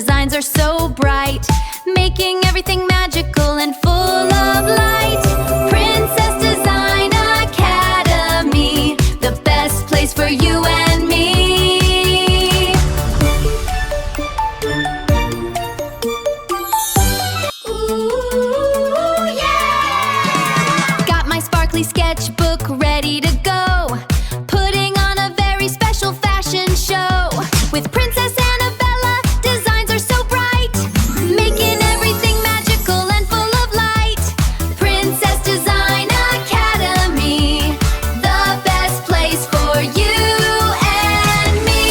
designs are so bright, making everything magical and full of light. Princess Design Academy, the best place for you and me. Ooh, yeah! Got my sparkly sketchbook ready to go, putting on a very special fashion show. With Princess Annabella, designs are so bright, making everything magical and full of light. Princess Design Academy, the best place for you and me.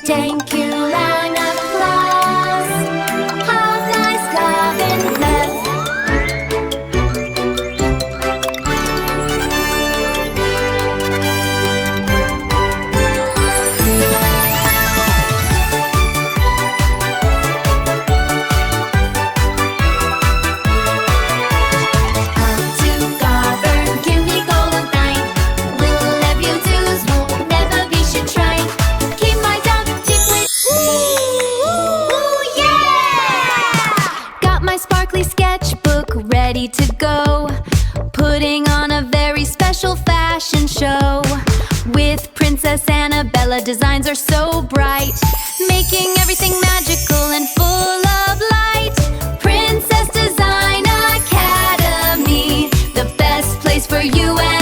Thank you, round of applause. Have nice love and bless. To govern, give me golden thine. Little have you do's, will never be should try. Keep my dog ticklet. Ooh, yeah! Got my sparkly sketchbook ready to go, putting on a very special fashion show. With Princess Annabella, designs are so bright, making everything magical and full of light. Princess Design Academy, the best place for you and